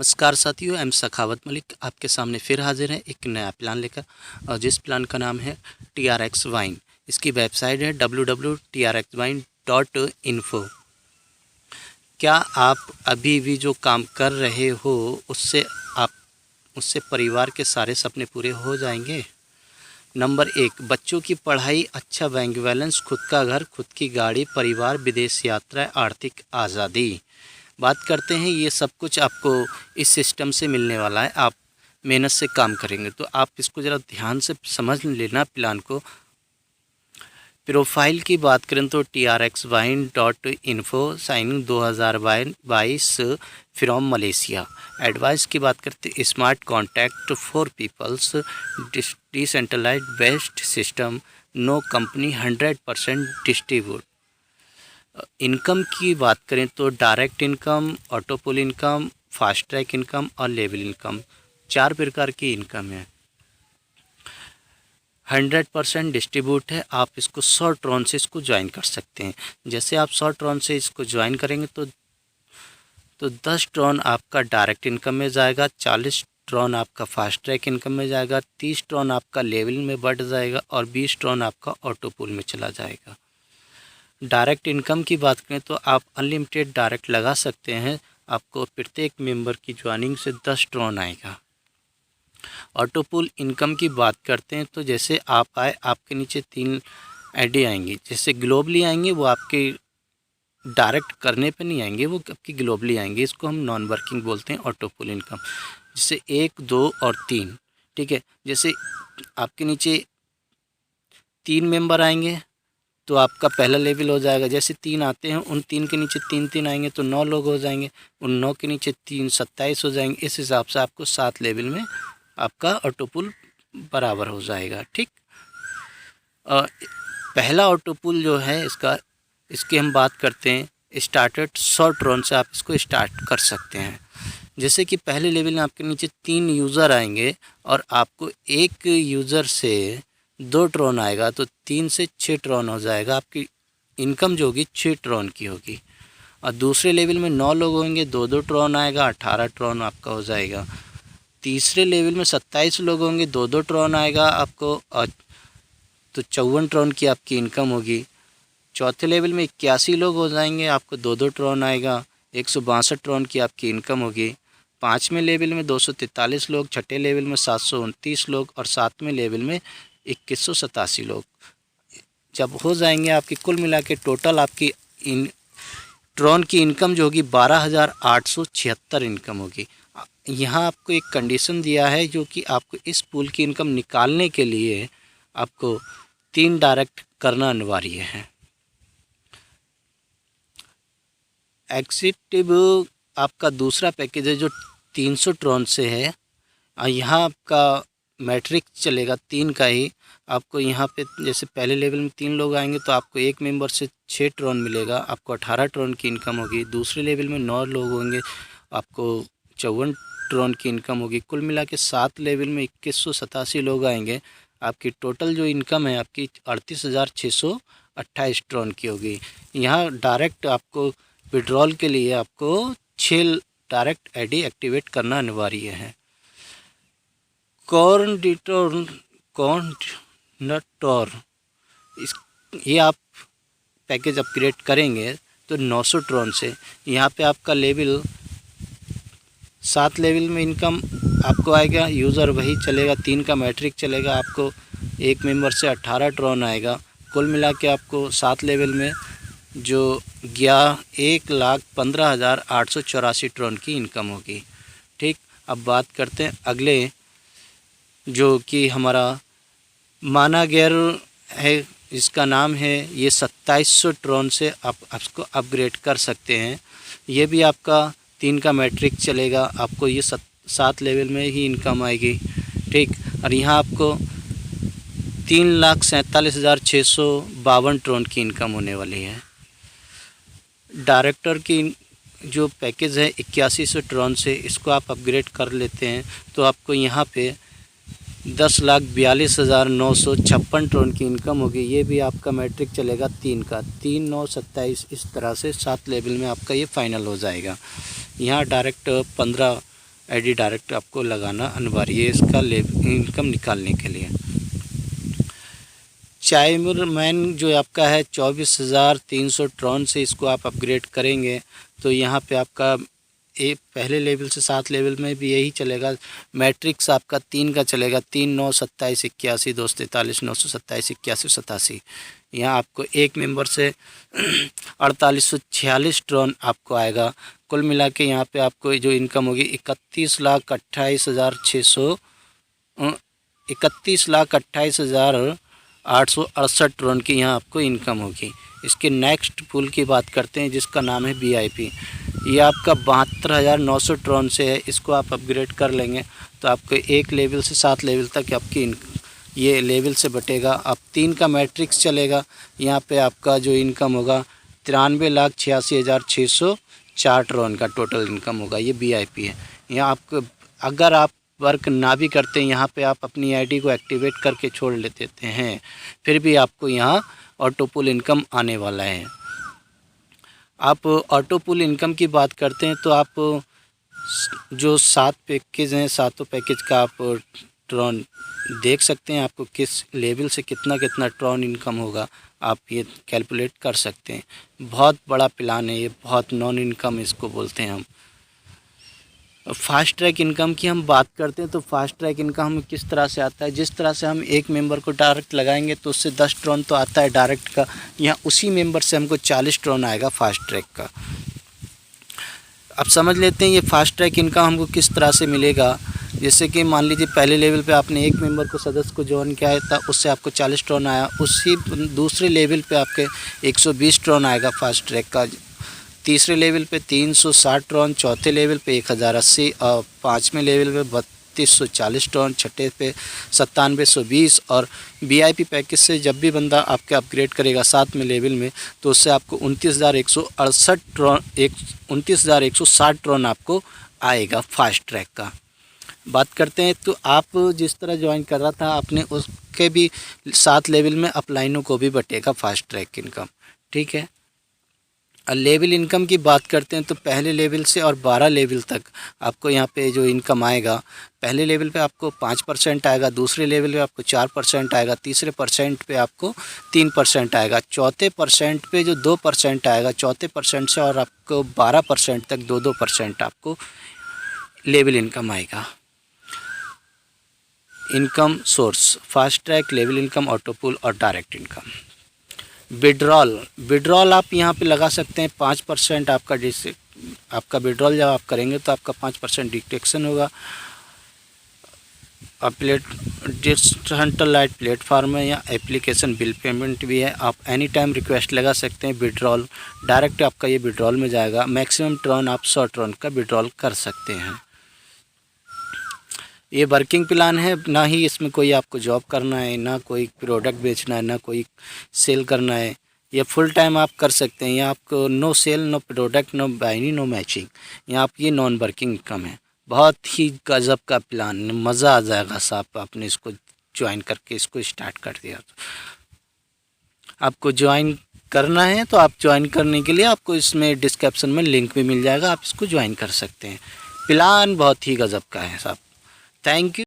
नमस्कार साथियों, एम सखावत मलिक आपके सामने फिर हाजिर है एक नया प्लान लेकर। और जिस प्लान का नाम है TRX वाइन। इसकी वेबसाइट है www.trxwine.info। क्या आप अभी भी जो काम कर रहे हो उससे परिवार के सारे सपने पूरे हो जाएंगे? नंबर 1, बच्चों की पढ़ाई, अच्छा बैंक बैलेंस, खुद का घर, खुद की गाड़ी, परिवार, विदेश यात्रा, आर्थिक आज़ादी। बात करते हैं, ये सब कुछ आपको इस सिस्टम से मिलने वाला है। आप मेहनत से काम करेंगे तो आप इसको ज़रा ध्यान से समझ लेना प्लान को। प्रोफाइल की बात करें तो trxwine.info, signing 2022 from Malaysia. Advice की बात करते smart contact for peoples, decentralised based system, no company, 100% distribute. Income की बात करें तो direct income, autopool income, fast track income और लेवल इनकम, 4 प्रकार की इनकम है। 100% डिस्ट्रीब्यूट है। आप इसको 100 ट्रॉन से इसको ज्वाइन कर सकते हैं। जैसे आप 100 ट्रॉन से इसको ज्वाइन करेंगे तो 10 ट्रॉन आपका डायरेक्ट इनकम में जाएगा, 40 ट्रॉन आपका फास्ट ट्रैक इनकम में जाएगा, 30 ट्रॉन आपका लेवल में बढ़ जाएगा और 20 ट्रॉन आपका ऑटोपुल में चला जाएगा। डायरेक्ट इनकम की बात करें तो आप अनलिमिटेड डायरेक्ट लगा सकते हैं। आपको प्रत्येक मेंबर की ज्वाइनिंग से 10 ट्रॉन आएगा। ऑटोपुल इनकम की बात करते हैं तो जैसे आप आए, आपके नीचे 3 आईडी आएंगी। जैसे ग्लोबली आएंगे वो आपके डायरेक्ट करने पे नहीं आएंगे, वो आपकी ग्लोबली आएंगे। इसको हम नॉन वर्किंग बोलते हैं ऑटोपुल इनकम। जैसे 1, 2 और 3, ठीक है। जैसे आपके नीचे 3 मेंबर आएंगे तो आपका पहला लेवल हो जाएगा। जैसे 3 आते हैं, उन 3 के नीचे 3 आएंगे तो 9 लोग हो जाएंगे। उन 9 के नीचे 3, 27 हो जाएंगे। इस हिसाब से आपको 7 लेवल में आपका ऑटोपुल बराबर हो जाएगा, ठीक। पहला ऑटोपुल जो है इसकी हम बात करते हैं स्टार्टेड 100 ट्रॉन से आप इसको स्टार्ट कर सकते हैं। जैसे कि पहले लेवल में आपके नीचे 3 यूज़र आएंगे और आपको एक यूज़र से 2 ट्रॉन आएगा तो 3 से 6 ट्रॉन हो जाएगा। आपकी इनकम जो होगी 6 ट्रॉन की होगी। और दूसरे लेवल में 9 लोग होंगे, 2 ट्रॉन आएगा, 18 ट्रॉन आपका हो जाएगा। तीसरे लेवल में 27 लोग होंगे, 2 ट्रॉन आएगा आपको, तो 54 ट्रॉन की आपकी इनकम होगी। चौथे लेवल में 81 लोग हो जाएंगे, आपको 2 ट्रॉन आएगा, 162 ट्रॉन की आपकी इनकम होगी। 5वें लेवल में 243 लोग, छठे लेवल में 729 लोग और 7वें लेवल में 2187 लोग जब हो जाएंगे, आपकी कुल मिला के टोटल आपकी ट्रॉन की इनकम जो होगी 12,876 इनकम होगी। यहाँ आपको एक कंडीशन दिया है जो कि आपको इस पूल की इनकम निकालने के लिए आपको 3 डायरेक्ट करना अनिवार्य है। एग्जीक्यूटिव आपका दूसरा पैकेज है जो 300 ट्रॉन से है। यहाँ आपका मैट्रिक चलेगा 3 का ही। आपको यहाँ पे जैसे पहले लेवल में 3 लोग आएंगे तो आपको एक मेंबर से 6 ट्रॉन मिलेगा, आपको 18 ट्रॉन की इनकम होगी। दूसरे लेवल में 9 लोग होंगे, आपको 54 ट्रॉन की इनकम होगी। कुल मिला के 7 लेवल में 2187 लोग आएंगे, आपकी टोटल जो इनकम है आपकी 38,628 ट्रॉन की होगी। यहाँ डायरेक्ट आपको विड्रॉल के लिए आपको 6 डायरेक्ट आईडी एक्टिवेट करना अनिवार्य है। कॉर्डिनेटर ये आप पैकेज अपग्रेड करेंगे तो 900 ट्रॉन से। यहाँ पे आपका लेवल 7 लेवल में इनकम आपको आएगा, यूज़र वही चलेगा, 3 का मैट्रिक चलेगा, आपको एक मेंबर से 18 ट्रॉन आएगा। कुल मिला के आपको 7 लेवल में जो 1,15,884 ट्रॉन की इनकम होगी, ठीक। अब बात करते हैं अगले जो कि हमारा माना गेयर है, इसका नाम है, ये 2700 ट्रॉन से आप इसको अपग्रेड कर सकते हैं। ये भी आपका 3 का मैट्रिक चलेगा, आपको ये 7 लेवल में ही इनकम आएगी, ठीक। और यहाँ आपको 3,47,652 ट्रॉन की इनकम होने वाली है। डायरेक्टर की जो पैकेज है 8100 ट्रॉन से, इसको आप अपग्रेड कर लेते हैं तो आपको यहाँ पे 10,42,956 ट्रॉन की इनकम होगी। ये भी आपका मैट्रिक चलेगा 3 का, 3, 9, 27 इस तरह से 7 लेवल में आपका ये फाइनल हो जाएगा। यहाँ डायरेक्ट 15 आईडी डायरेक्ट आपको लगाना अनिवार्य है इसका इनकम निकालने के लिए। चाइमरमैन जो आपका है 24,300 ट्रॉन से इसको आप अपग्रेड करेंगे तो यहाँ पे आपका एक पहले लेवल से 7 लेवल में भी यही चलेगा। मैट्रिक्स आपका 3 का चलेगा, 3 9 27 81 243 927 81 87। यहाँ आपको एक मेंबर से 4846 ट्रॉन आपको आएगा। कुल मिला के यहाँ पे आपको जो इनकम होगी 31,28,868 ट्रॉन की यहाँ आपको इनकम होगी। इसके नेक्स्ट पुल की बात करते हैं जिसका नाम है VIP। ये आपका 72,900 ट्रॉन से है। इसको आप अपग्रेड कर लेंगे तो आपको एक लेवल से 7 लेवल तक आपकी ये लेवल से बटेगा। अब 3 का मैट्रिक्स चलेगा। यहाँ पे आपका जो इनकम होगा 93,86,604 ट्रॉन का टोटल इनकम होगा। ये VIP है। यहाँ आपको अगर आप वर्क ना भी करते हैं यहाँ पे आप अपनी आईडी को एक्टिवेट करके छोड़ लेते हैं फिर भी आपको यहाँ ऑटो पुल इनकम आने वाला है। आप ऑटो पुल इनकम की बात करते हैं तो आप जो 7 पैकेज हैं, सातों पैकेज का आप ट्रॉन देख सकते हैं। आपको किस लेवल से कितना कितना ट्रॉन इनकम होगा आप ये कैलकुलेट कर सकते हैं। बहुत बड़ा प्लान है ये, बहुत नॉन इनकम इसको बोलते हैं हम। फास्ट ट्रैक इनकम की हम बात करते हैं तो फास्ट ट्रैक इनकम हमें किस तरह से आता है। जिस तरह से हम एक मेंबर को डायरेक्ट लगाएंगे तो उससे 10 ट्रॉन तो आता है डायरेक्ट का। यहाँ उसी मेंबर से हमको 40 ट्रॉन आएगा फास्ट ट्रैक का। अब समझ लेते हैं ये फास्ट ट्रैक इनकम हमको किस तरह से मिलेगा। जैसे कि मान लीजिए पहले लेवल पे आपने एक मेंबर को सदस्य को ज्वाइन किया था, उससे आपको 40 ट्रॉन आया। उसी दूसरे लेवल पे आपके 120 ट्रॉन आएगा फास्ट ट्रैक का। तीसरे लेवल पे 360 ट्रॉन, चौथे लेवल पे 1080 और पाँचवें लेवल पे 3240 ट्रॉन, छठे पे 9720। और VIP पैकेज से जब भी बंदा आपके अपग्रेड करेगा 7वें लेवल में तो उससे आपको 29,168 ट्रॉन 29,160 ट्रॉन आपको आएगा फास्ट ट्रैक का। बात करते हैं तो आप जिस तरह ज्वाइन कर रहा था आपने उसके भी 7 लेवल में अपलाइनों को भी बटेगा फास्ट ट्रैक इनकम, ठीक है। लेवल इनकम की बात करते हैं तो पहले लेवल से और 12 लेवल तक आपको यहाँ पे जो इनकम आएगा, पहले लेवल पे आपको 5% आएगा, दूसरे लेवल पे आपको 4% आएगा, तीसरे परसेंट पे आपको 3% आएगा, चौथे परसेंट पे जो 2% आएगा, चौथे परसेंट से और आपको 12% तक 2% आपको लेवल इनकम आएगा। Income source fast track, level income, auto pool और डायरेक्ट इनकम। विड्रॉल आप यहाँ पे लगा सकते हैं 5% आपका आपका विड्रॉल जब आप करेंगे तो आपका 5% डिडक्शन होगा। डिजिटल लाइट प्लेटफॉर्म है या एप्लीकेशन बिल पेमेंट भी है। आप एनी टाइम रिक्वेस्ट लगा सकते हैं। विड्रॉल डायरेक्ट आपका ये विड्रॉल में जाएगा। मैक्सिमम ट्रॉन आप 100 ट्रॉन का विड्रॉल कर सकते हैं। ये वर्किंग प्लान है, ना ही इसमें कोई आपको जॉब करना है, ना कोई प्रोडक्ट बेचना है, ना कोई सेल करना है। ये फुल टाइम आप कर सकते हैं। यहाँ आपको no sale, no product, no buying, no matching. यहाँ आप ये नॉन वर्किंग इनकम है। बहुत ही गजब का प्लान, मज़ा आ जाएगा साहब। आपने इसको ज्वाइन करके इसको स्टार्ट कर दिया तो आपको ज्वाइन करना है तो आप ज्वाइन करने के लिए आपको इसमें डिस्क्रिप्शन में लिंक भी मिल जाएगा, आप इसको ज्वाइन कर सकते हैं। प्लान बहुत ही गजब का है साहब। Thank you.